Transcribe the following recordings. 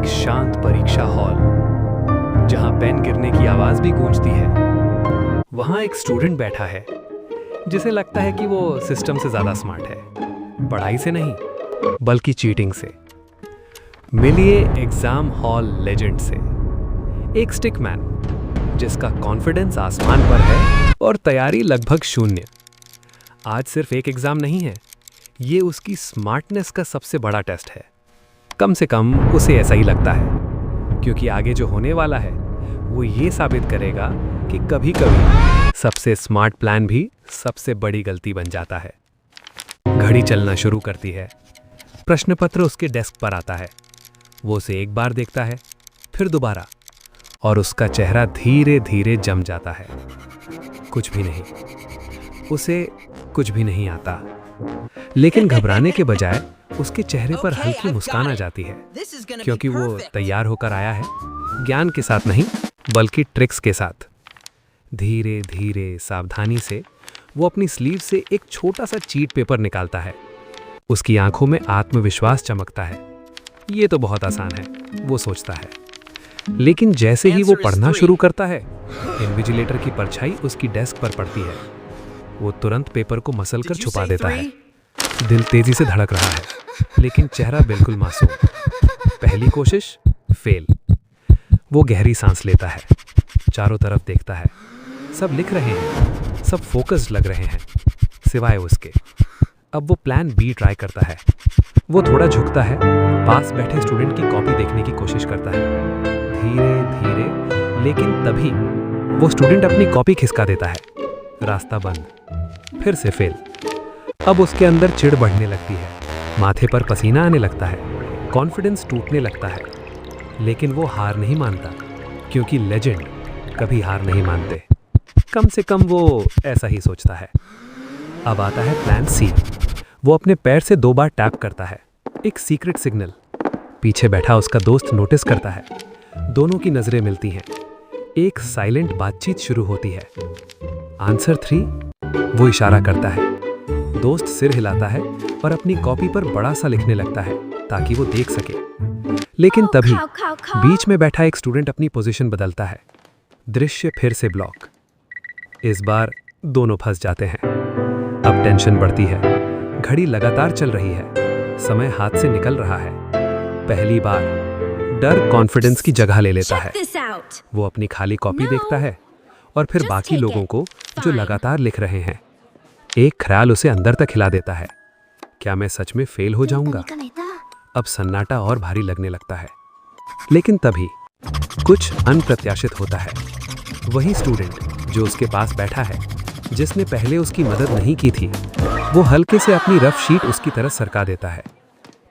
एक शांत परीक्षा हॉल, जहां पेन गिरने की आवाज भी गूंजती है। वहां एक स्टूडेंट बैठा है जिसे लगता है कि वो सिस्टम से ज्यादा स्मार्ट है, पढ़ाई से नहीं बल्कि चीटिंग से। मिलिए एग्जाम हॉल लेजेंड से, एक स्टिकमैन जिसका कॉन्फिडेंस आसमान पर है और तैयारी लगभग शून्य। आज सिर्फ एक एग्जाम नहीं है, ये उसकी स्मार्टनेस का सबसे बड़ा टेस्ट है। कम से कम उसे ऐसा ही लगता है, क्योंकि आगे जो होने वाला है वो ये साबित करेगा कि कभी-कभी सबसे स्मार्ट प्लान भी सबसे बड़ी गलती बन जाता है। घड़ी चलना शुरू करती है, प्रश्न पत्र उसके डेस्क पर आता है। वो उसे एक बार देखता है, फिर दोबारा, और उसका चेहरा धीरे धीरे जम जाता है। कुछ भी नहीं, उसे कुछ भी नहीं आता। लेकिन घबराने के बजाय उसके चेहरे पर हल्की मुस्कान आ जाती है, क्योंकि वो तैयार होकर आया है, ज्ञान के साथ नहीं बल्कि ट्रिक्स के साथ। धीरे धीरे सावधानी से वो अपनी स्लीव से एक छोटा सा चीट पेपर निकालता है। उसकी आंखों में आत्मविश्वास चमकता है। ये तो बहुत आसान है, वो सोचता है। लेकिन जैसे ही वो पढ़ना शुरू करता है, इन्विजिलेटर की परछाई उसकी डेस्क पर पड़ती है। वो तुरंत पेपर को मसलकर छुपा देता है। दिल तेजी से धड़क रहा है, लेकिन चेहरा बिल्कुल मासूम। पहली कोशिश फेल। वो गहरी सांस लेता है, चारों तरफ देखता है। सब लिख रहे हैं, सब फोकस्ड लग रहे हैं, सिवाय उसके। अब वो प्लान बी ट्राई करता है। वो थोड़ा झुकता है, पास बैठे स्टूडेंट की कॉपी देखने की कोशिश करता है, धीरे धीरे। लेकिन तभी वो स्टूडेंट अपनी कॉपी खिसका देता है। रास्ता बंद। फिर से फेल। अब उसके अंदर चिढ़ बढ़ने लगती है, माथे पर पसीना आने लगता है, कॉन्फिडेंस टूटने लगता है। लेकिन वो हार नहीं मानता, क्योंकि लेजेंड कभी हार नहीं मानते। कम से कम वो ऐसा ही सोचता है। अब आता है प्लान सी। वो अपने पैर से 2 बार टैप करता है, एक सीक्रेट सिग्नल। पीछे बैठा उसका दोस्त नोटिस करता है। दोनों की नजरें मिलती हैं। एक साइलेंट बातचीत शुरू होती है। आंसर 3। वो इशारा करता है। दोस्त सिर हिलाता है और अपनी कॉपी पर बड़ा सा लिखने लगता है, ताकि वो देख सके। लेकिन तभी बीच में बैठा एक स्टूडेंट अपनी पोजीशन बदलता है। दृश्य फिर से ब्लॉक। इस बार दोनों फंस जाते हैं। अब टेंशन बढ़ती है। घड़ी लगातार चल रही है, समय हाथ से निकल रहा है। पहली बार डर कॉन्फिडेंस की जगह ले लेता है। वो अपनी खाली कॉपी देखता है और फिर बाकी लोगों को जो लगातार लिख रहे हैं। एक ख्याल उसे अंदर तक हिला देता है, क्या मैं सच में फेल हो जाऊंगा? अब सन्नाटा और भारी लगने लगता है। लेकिन तभी कुछ अनप्रत्याशित होता है। वही स्टूडेंट जो उसके पास बैठा है, जिसने पहले उसकी मदद नहीं की थी, वो हल्के से अपनी रफ शीट उसकी तरफ सरका देता है।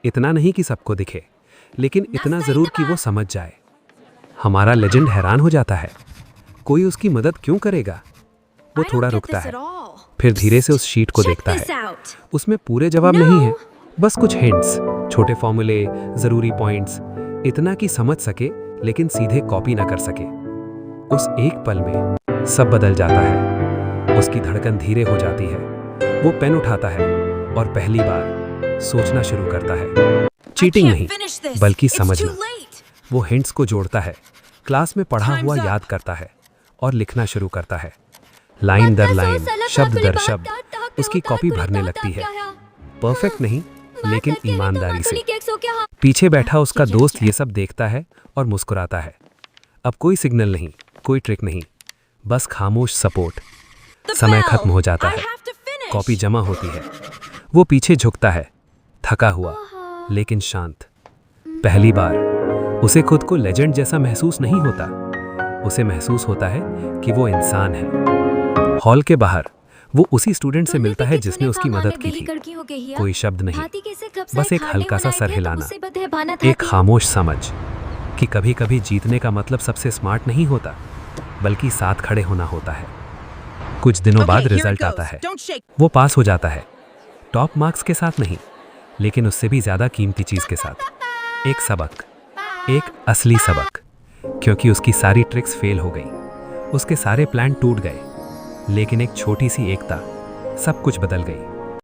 इतना नहीं कि सबको दिखे, लेकिन इतना जरूर कि वो समझ जाए। हमारा लेजेंड हैरान हो जाता है, कोई उसकी मदद क्यों करेगा? वो थोड़ा रुकता है, फिर धीरे से उस शीट को देखता है। उसमें पूरे जवाब नहीं है, बस कुछ हिंट्स, छोटे फॉर्मूले, जरूरी पॉइंट्स, इतना कि समझ सके लेकिन सीधे कॉपी ना कर सके। उस एक पल में सब बदल जाता है। उसकी धड़कन धीरे हो जाती है। वो पेन उठाता है और पहली बार सोचना शुरू करता है। चीटिंग नहीं, बल्कि समझना। वो हिंट्स को जोड़ता है, क्लास में पढ़ा हुआ याद करता है और लिखना शुरू करता है। लाइन दर लाइन, शब्द दर शब्द उसकी कॉपी भरने लगती है। परफेक्ट नहीं, लेकिन ईमानदारी से। पीछे बैठा उसका दोस्त ये सब देखता है और मुस्कुराता है। अब कोई सिग्नल नहीं, कोई ट्रिक नहीं, बस खामोश सपोर्ट। समय खत्म हो जाता है, कॉपी जमा होती है। वो पीछे झुकता है, थका हुआ लेकिन शांत। पहली बार उसे खुद को लेजेंड जैसा महसूस नहीं होता। उसे महसूस होता है कि वो इंसान है। हॉल के बाहर वो उसी स्टूडेंट से मिलता है जिसने उसकी मदद की थी। कोई शब्द नहीं, बस एक हल्का सा सर हिलाना, एक खामोश समझ कि कभी कभी जीतने का मतलब सबसे स्मार्ट नहीं होता, बल्कि साथ खड़े होना होता है। कुछ दिनों बाद रिजल्ट आता है। वो पास हो जाता है, टॉप मार्क्स के साथ नहीं, लेकिन उससे भी ज्यादा कीमती चीज के साथ। एक सबक, एक असली सबक, क्योंकि उसकी सारी ट्रिक्स फेल हो गई, उसके सारे प्लान टूट गए, लेकिन एक छोटी सी एकता सब कुछ बदल गई।